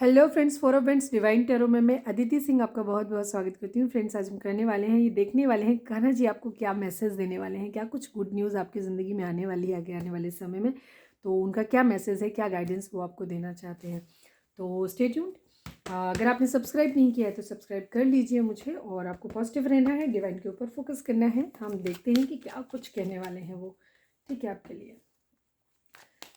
Hello friends, for friends divine tarot में मैं अदिति सिंह आपका बहुत बहुत स्वागत करती हूँ। फ्रेंड्स, आज हम करने वाले हैं, ये देखने वाले हैं कान्हा जी आपको क्या मैसेज देने वाले हैं, क्या कुछ गुड न्यूज़ आपकी ज़िंदगी में आने वाली है आगे आने वाले समय में। तो उनका क्या मैसेज है, क्या गाइडेंस वो आपको देना चाहते हैं। तो स्टे ट्यून्ड। अगर आपने सब्सक्राइब नहीं किया है तो सब्सक्राइब कर लीजिए मुझे, और आपको पॉजिटिव रहना है, डिवाइन के ऊपर फोकस करना है। हम देखते हैं कि क्या कुछ कहने वाले हैं वो। ठीक है, आपके लिए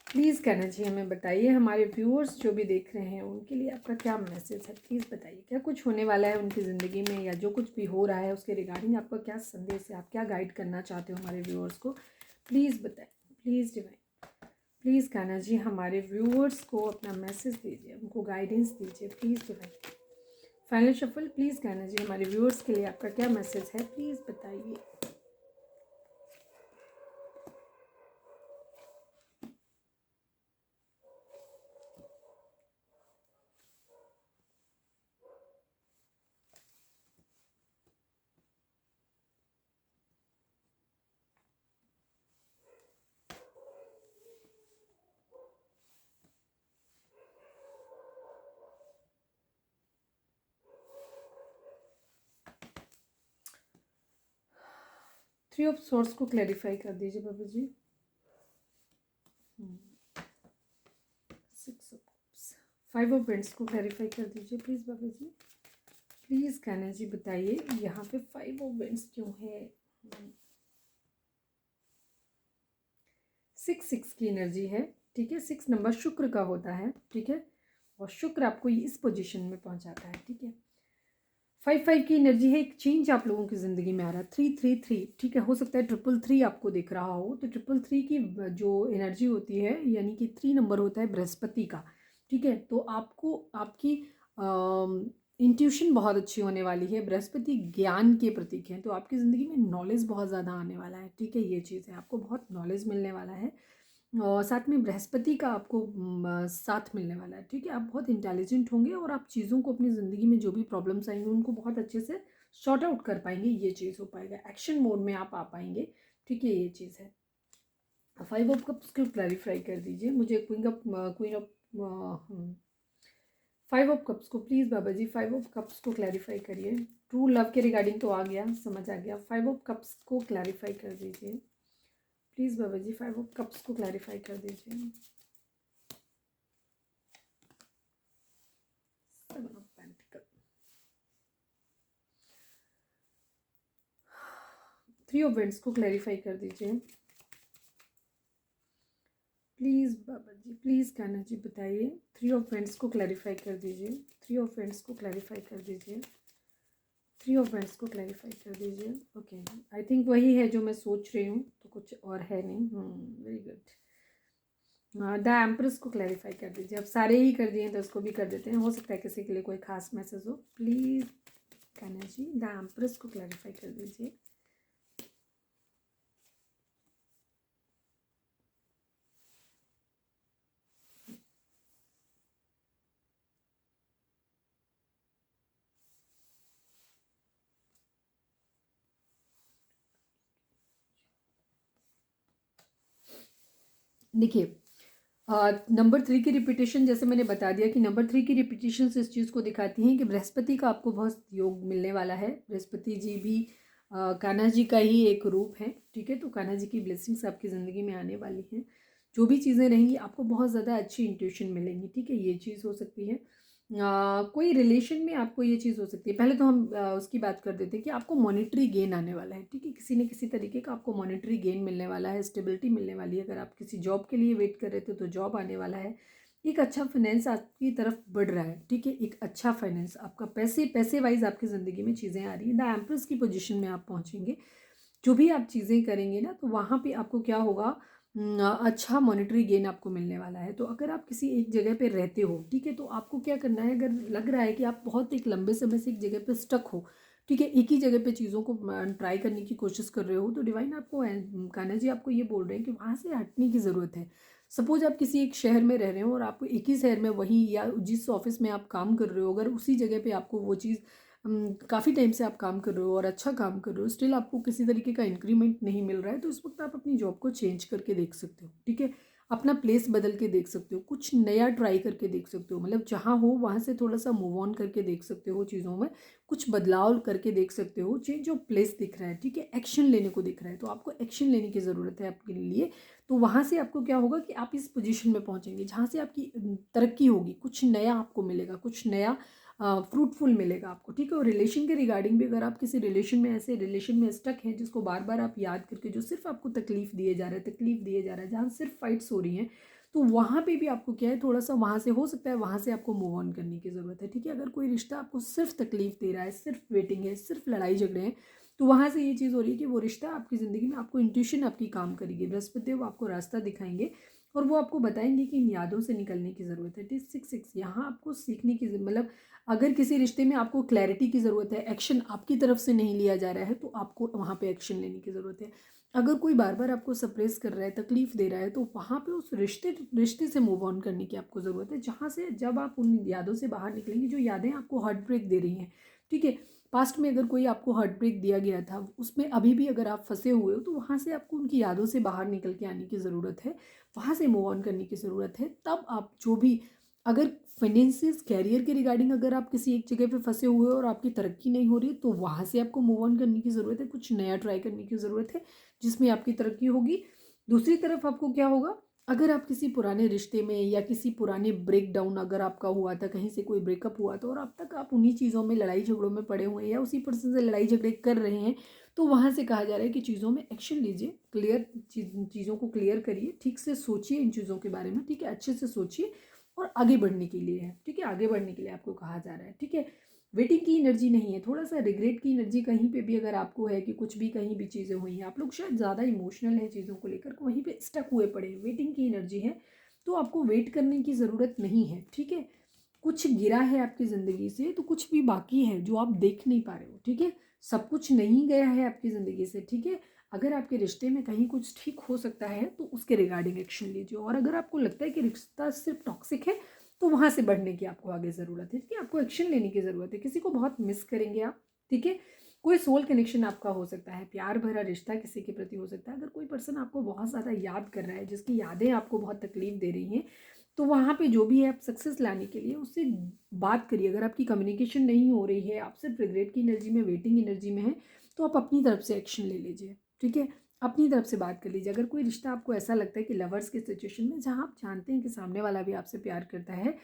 प्लीज़ कहना चाहिए, हमें बताइए। हमारे व्यूअर्स जो भी देख रहे हैं उनके लिए आपका क्या मैसेज है, प्लीज़ बताइए। क्या कुछ होने वाला है उनकी ज़िंदगी में, या जो कुछ भी हो रहा है उसके रिगार्डिंग आपका क्या संदेश है, आप क्या गाइड करना चाहते हो हमारे व्यूअर्स को, प्लीज़ बताइए। प्लीज़ डिवाइन, प्लीज़ कहना जी, हमारे व्यूअर्स को अपना मैसेज दीजिए, उनको गाइडेंस दीजिए, please divine. Final shuffle, please कहना जी, हमारे व्यूअर्स के लिए आपका क्या मैसेज है, प्लीज़ बताइए। 3 ऑफ सोर्स को क्लैरिफाई कर दीजिए बाबू जी। 6 ऑफ कप्स, 5 ऑफ पेंट्स को क्लैरिफाई कर दीजिए प्लीज़ बाबू जी। प्लीज़ कहना जी, बताइए यहाँ पे 5 ऑफ पेंट्स क्यों है। 6 की एनर्जी है, ठीक है। 6 नंबर शुक्र का होता है, ठीक है, और शुक्र आपको इस पोजीशन में पहुंचाता है, ठीक है। 5 की एनर्जी है, एक चेंज आप लोगों की ज़िंदगी में आ रहा है। 3 ठीक है, हो सकता है 3 आपको दिख रहा हो, तो 3 की जो एनर्जी होती है, यानी कि 3 नंबर होता है बृहस्पति का, ठीक है। तो आपको आपकी इंट्यूशन बहुत अच्छी होने वाली है। बृहस्पति ज्ञान के प्रतीक हैं, तो आपकी ज़िंदगी में नॉलेज बहुत ज़्यादा आने वाला है, ठीक है। ये चीज़ है, आपको बहुत नॉलेज मिलने वाला है, और साथ में बृहस्पति का आपको साथ मिलने वाला है, ठीक है। आप बहुत इंटेलिजेंट होंगे, और आप चीज़ों को अपनी ज़िंदगी में जो भी प्रॉब्लम्स आएंगे उनको बहुत अच्छे से सॉर्ट आउट कर पाएंगे। ये चीज़ हो पाएगा, एक्शन मोड में आप आ पाएंगे, ठीक है। ये चीज़ है। 5 ऑफ कप्स को क्लैरिफाई कर दीजिए मुझे। क्वीन ऑफ 5 ऑफ कप्स को please Baba ji, 5 of cups को क्लैरिफाई करिए। ट्रू लव के रिगार्डिंग तो आ गया, समझ आ गया। 5 ऑफ कप्स को क्लैरिफाई कर दीजिए please Baba ji. 5 of cups को क्लैरिफाई कर दीजिए। 7 ऑफ पेंटिकल, 3 ऑफ वेंट्स को क्लैरिफाई कर दीजिए प्लीज़ बाबा जी। प्लीज़ कहना जी, बताइए। 3 ऑफ वेंट्स को क्लैरिफाई कर दीजिए। 3 ऑफ वेंट्स को क्लैरिफाई कर दीजिए। 3 ऑफ वेंट्स को क्लैरिफाई कर दीजिए। ओके, आई थिंक वही है जो मैं सोच रही हूँ, तो कुछ और है नहीं। Very good. द एम्प्रेस को क्लैरिफाई कर दीजिए। अब सारे ही कर दिए तो उसको भी कर देते हैं, हो सकता है किसी के लिए कोई खास मैसेज हो। प्लीज़ कहना जी, द एम्प्रेस को क्लैरिफाई कर दीजिए। देखिए, नंबर 3 की रिपीटेशन, जैसे मैंने बता दिया कि नंबर 3 की रिपीटेशन इस चीज़ को दिखाती हैं कि बृहस्पति का आपको बहुत योग मिलने वाला है। बृहस्पति जी भी कान्हा जी का ही एक रूप है, ठीक है। तो कान्हा जी की ब्लेसिंग्स आपकी ज़िंदगी में आने वाली हैं। जो भी चीज़ें रहेंगी आपको बहुत ज़्यादा अच्छी इंट्यूशन मिलेंगी, ठीक है। ये चीज़ हो सकती है। कोई रिलेशन में आपको ये चीज़ हो सकती है। पहले तो हम उसकी बात कर देते हैं कि आपको मॉनेटरी गेन आने वाला है, ठीक है। किसी न किसी तरीके का आपको मॉनेटरी गेन मिलने वाला है, स्टेबिलिटी मिलने वाली है। अगर आप किसी जॉब के लिए वेट कर रहे थे तो जॉब आने वाला है। एक अच्छा फाइनेंस आपकी तरफ बढ़ रहा है, ठीक है। एक अच्छा फाइनेंस आपका, पैसे पैसे वाइज आपकी ज़िंदगी में चीज़ें आ रही हैं। द एम्प्रेस की पोजीशन में आप पहुँचेंगे। जो भी आप चीज़ें करेंगे ना, तो वहाँ पे आपको क्या होगा, अच्छा मॉनेटरी गेन आपको मिलने वाला है। तो अगर आप किसी एक जगह पे रहते हो, ठीक है, तो आपको क्या करना है, अगर लग रहा है कि आप बहुत एक लंबे समय से एक जगह पे स्टक हो, ठीक है, एक ही जगह पे चीज़ों को ट्राई करने की कोशिश कर रहे हो, तो डिवाइन आपको कान्हा जी आपको ये बोल रहे हैं कि वहाँ से हटने की ज़रूरत है। सपोज आप किसी एक शहर में रह रहे हो, और आपको एक ही शहर में वही, या जिस ऑफिस में आप काम कर रहे हो, अगर उसी जगह पे आपको वो चीज़ काफ़ी टाइम से आप काम कर रहे हो और अच्छा काम कर रहे हो, स्टिल आपको किसी तरीके का इंक्रीमेंट नहीं मिल रहा है, तो उस वक्त आप अपनी जॉब को चेंज करके देख सकते हो, ठीक है। अपना प्लेस बदल के देख सकते हो, कुछ नया ट्राई करके देख सकते हो, मतलब जहाँ हो वहाँ से थोड़ा सा मूव ऑन करके देख सकते हो, चीज़ों में कुछ बदलाव करके देख सकते हो। चेंज ऑफ प्लेस दिख रहा है, ठीक है, एक्शन लेने को दिख रहा है, तो आपको एक्शन लेने की ज़रूरत है आपके लिए। तो वहाँ से आपको क्या होगा कि आप इस पोजीशन में पहुँचेंगे जहाँ से आपकी तरक्की होगी, कुछ नया आपको मिलेगा, कुछ नया फ्रूटफुल मिलेगा आपको, ठीक है। और रिलेशन के रिगार्डिंग भी, अगर आप किसी रिलेशन में, ऐसे रिलेशन में स्टक हैं जिसको बार बार आप याद करके, जो सिर्फ आपको तकलीफ दिए जा रहा है, तकलीफ दिए जा रहा है, जहाँ सिर्फ फाइट्स हो रही हैं, तो वहाँ पे भी आपको क्या है, थोड़ा सा वहाँ से हो सकता है, वहाँ से आपको मूव ऑन करने की ज़रूरत है, ठीक है। अगर कोई रिश्ता आपको सिर्फ तकलीफ दे रहा है, सिर्फ वेटिंग है, सिर्फ लड़ाई झगड़े हैं, तो वहाँ से ये चीज़ हो रही है कि वो रिश्ता आपकी ज़िंदगी में, आपको इंट्यूशन आपकी काम करेगी, बृहस्पति वो आपको रास्ता दिखाएंगे और वो आपको बताएंगे कि इन यादों से निकलने की ज़रूरत है। 6 यहाँ आपको सीखने की, मतलब अगर किसी रिश्ते में आपको क्लैरिटी की ज़रूरत है, एक्शन आपकी तरफ से नहीं लिया जा रहा है, तो आपको वहाँ पे एक्शन लेने की ज़रूरत है। अगर कोई बार बार आपको सप्रेस कर रहा है, तकलीफ दे रहा है, तो वहाँ पे उस रिश्ते से मूव ऑन करने की आपको ज़रूरत है, जहाँ से जब आप उन यादों से बाहर निकलेंगे, जो यादें आपको हार्ट ब्रेक दे रही हैं, ठीक है। पास्ट में अगर कोई आपको हार्ट ब्रेक दिया गया था, उसमें अभी भी अगर आप फंसे हुए हो, तो वहाँ से आपको उनकी यादों से बाहर निकल के आने की ज़रूरत है, वहाँ से मूव ऑन करने की ज़रूरत है। तब आप जो भी, अगर फाइनेंसिस, कैरियर के रिगार्डिंग अगर आप किसी एक जगह पे फंसे हुए हो और आपकी तरक्की नहीं हो रही है, तो वहाँ से आपको मूव ऑन करने की ज़रूरत है, कुछ नया ट्राई करने की ज़रूरत है जिसमें आपकी तरक्की होगी। दूसरी तरफ आपको क्या होगा, अगर आप किसी पुराने रिश्ते में या किसी पुराने ब्रेक डाउन अगर आपका हुआ था, कहीं से कोई ब्रेकअप हुआ था और अब तक आप उन्हीं चीज़ों में, लड़ाई झगड़ों में पड़े हुए हैं या उसी पर्सन से लड़ाई झगड़े कर रहे हैं, तो वहाँ से कहा जा रहा है कि चीज़ों में एक्शन लीजिए, क्लियर चीज़ों को क्लियर करिए, ठीक से सोचिए इन चीज़ों के बारे में, ठीक है, अच्छे से सोचिए और आगे बढ़ने के लिए है, ठीक है, आगे बढ़ने के लिए आपको कहा जा रहा है, ठीक है। वेटिंग की एनर्जी नहीं है, थोड़ा सा रिग्रेट की एनर्जी कहीं पे भी अगर आपको है कि कुछ भी कहीं भी चीज़ें हुई हैं, आप लोग शायद ज़्यादा इमोशनल हैं चीज़ों को लेकर, वहीं पे स्टक हुए पड़े हैं, वेटिंग की एनर्जी है, तो आपको वेट करने की ज़रूरत नहीं है, ठीक है। कुछ गिरा है आपकी ज़िंदगी से, तो कुछ भी बाकी है जो आप देख नहीं पा रहे हो, ठीक है। सब कुछ नहीं गया है आपकी ज़िंदगी से, ठीक है। अगर आपके रिश्ते में कहीं कुछ ठीक हो सकता है, तो उसके रिगार्डिंग एक्शन लीजिए, और अगर आपको लगता है कि रिश्ता सिर्फ टॉक्सिक है, तो वहाँ से बढ़ने की आपको आगे ज़रूरत है, ठीक है। आपको एक्शन लेने की ज़रूरत है, किसी को बहुत मिस करेंगे आप, ठीक है। कोई सोल कनेक्शन आपका हो सकता है, प्यार भरा रिश्ता किसी के प्रति हो सकता है। अगर कोई पर्सन आपको बहुत ज़्यादा याद कर रहा है, जिसकी यादें आपको बहुत तकलीफ दे रही हैं, तो वहाँ पे जो भी है, आप सक्सेस लाने के लिए उससे बात करिए। अगर आपकी कम्युनिकेशन नहीं हो रही है, आप सिर्फ रिग्रेट की एनर्जी में, वेटिंग एनर्जी में है, तो आप अपनी तरफ से एक्शन ले लीजिए, ठीक है। अपनी तरफ से बात कर लीजिए। अगर कोई रिश्ता आपको ऐसा लगता है कि लवर्स की सिचुएशन में, जहाँ आप जानते हैं कि सामने वाला भी आपसे प्यार करता है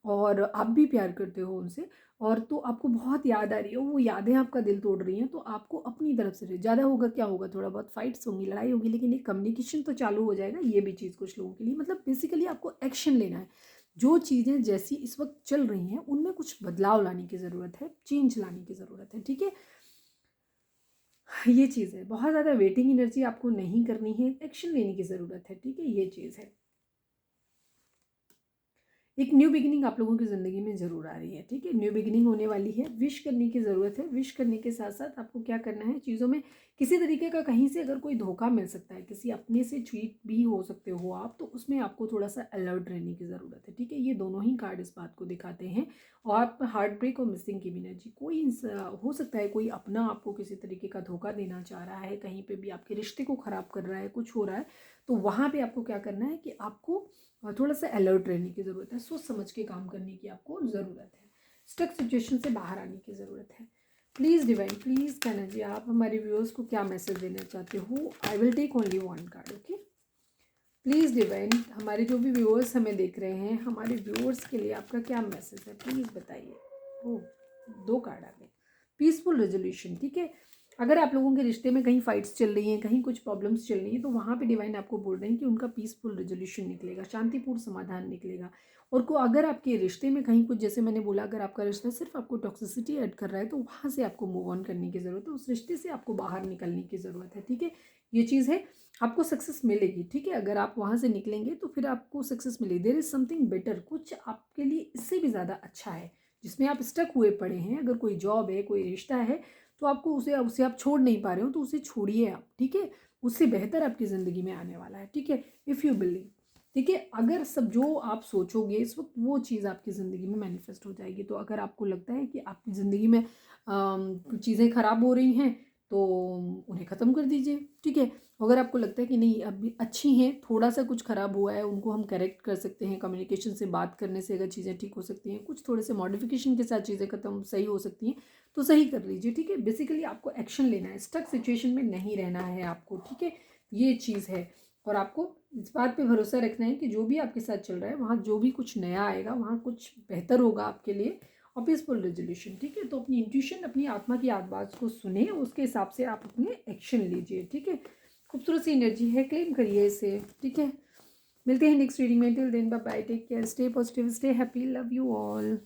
और आप भी प्यार करते हो उनसे, और तो आपको बहुत याद आ रही है, वो यादें आपका दिल तोड़ रही हैं, तो आपको अपनी तरफ से, ज़्यादा होगा क्या होगा, थोड़ा बहुत फाइट्स होंगी, लड़ाई होगी, लेकिन एक कम्युनिकेशन तो चालू हो जाएगा। ये भी चीज़ कुछ लोगों के लिए, मतलब बेसिकली आपको एक्शन लेना है। जो चीज़ें जैसी इस वक्त चल रही हैं, उनमें कुछ बदलाव लाने की ज़रूरत है, चेंज लाने की ज़रूरत है, ठीक है। ये चीज़ है, बहुत ज़्यादा वेटिंग एनर्जी आपको नहीं करनी है, एक्शन लेने की ज़रूरत है, ठीक है, ये चीज़ है। एक न्यू बिगिनिंग आप लोगों की ज़िंदगी में ज़रूर आ रही है, ठीक है, न्यू बिगिनिंग होने वाली है। विश करने की ज़रूरत है, विश करने के साथ साथ आपको क्या करना है, चीज़ों में किसी तरीके का कहीं से अगर कोई धोखा मिल सकता है, किसी अपने से चीट भी हो सकते हो आप, तो उसमें आपको थोड़ा सा अलर्ट रहने की ज़रूरत है, ठीक है। ये दोनों ही कार्ड इस बात को दिखाते हैं। और आप हार्ट ब्रेक और मिसिंग की एनर्जी, कोई हो सकता है कोई अपना आपको किसी तरीके का धोखा देना चाह रहा है, कहीं पर भी आपके रिश्ते को ख़राब कर रहा है, कुछ हो रहा है, तो वहाँ पर आपको क्या करना है कि आपको थोड़ा सा अलर्ट रहने की ज़रूरत है, सोच समझ के काम करने की आपको ज़रूरत है, स्टक सिचुएशन से बाहर आने की ज़रूरत है। प्लीज़ डिवाइन, प्लीज़ कहना जी, आप हमारे व्यूअर्स को क्या मैसेज देना चाहते हो। I will take only one card, okay. Please divine, हमारे जो भी व्यूअर्स हमें देख रहे हैं, हमारे व्यूअर्स के लिए आपका क्या मैसेज है, प्लीज़ बताइए। ओह, 2 कार्ड आ गए। पीसफुल रेजोल्यूशन, ठीक है। अगर आप लोगों के रिश्ते में कहीं फाइट्स चल रही हैं, कहीं कुछ प्रॉब्लम्स चल रही हैं, तो वहाँ पे डिवाइन आपको बोल रहे हैं कि उनका पीसफुल रेजोल्यूशन निकलेगा, शांतिपूर्ण समाधान निकलेगा। और को अगर आपके रिश्ते में कहीं कुछ, जैसे मैंने बोला, अगर आपका रिश्ता सिर्फ आपको टॉक्सिसिटी ऐड कर रहा है, तो वहाँ से आपको मूव ऑन करने की ज़रूरत है, उस रिश्ते से आपको बाहर निकलने की ज़रूरत है, ठीक है। ये चीज़ है, आपको सक्सेस मिलेगी, ठीक है। अगर आप वहाँ से निकलेंगे तो फिर आपको सक्सेस मिलेगी। देयर इज़ समथिंग बेटर, कुछ आपके लिए इससे भी ज़्यादा अच्छा है जिसमें आप स्टक हुए पड़े हैं। अगर कोई जॉब है, कोई रिश्ता है, तो आपको उसे उसे आप छोड़ नहीं पा रहे हो, तो उसे छोड़िए आप, ठीक है। उससे बेहतर आपकी ज़िंदगी में आने वाला है, ठीक है, इफ़ यू बिलीव, ठीक है। अगर सब जो आप सोचोगे इस वक्त, वो चीज़ आपकी ज़िंदगी में मैनिफेस्ट हो जाएगी। तो अगर आपको लगता है कि आपकी ज़िंदगी में चीज़ें ख़राब हो रही हैं, तो उन्हें ख़त्म कर दीजिए, ठीक है। अगर आपको लगता है कि नहीं अभी अच्छी हैं, थोड़ा सा कुछ ख़राब हुआ है, उनको हम करेक्ट कर सकते हैं, कम्युनिकेशन से बात करने से अगर चीज़ें ठीक हो सकती हैं, कुछ थोड़े से मॉडिफिकेशन के साथ चीज़ें ख़त्म सही हो सकती हैं, तो सही कर लीजिए, ठीक है। बेसिकली आपको एक्शन लेना है, स्टक सिचुएशन में नहीं रहना है आपको, ठीक है। ये चीज़ है। और आपको इस बात पे भरोसा रखना है कि जो भी आपके साथ चल रहा है वहाँ जो भी कुछ नया आएगा वहाँ कुछ बेहतर होगा आपके लिए, और पीसफुल रेजोल्यूशन, ठीक है। तो अपनी इंट्यूशन, अपनी आत्मा की आवाज़ को सुने, उसके हिसाब से आप अपने एक्शन लीजिए, ठीक है। खूबसूरत सी एनर्जी है, क्लेम करिए इसे, ठीक है। मिलते हैं नेक्स्ट रीडिंग में। Till then bye bye, take care, stay positive, stay happy, love you all.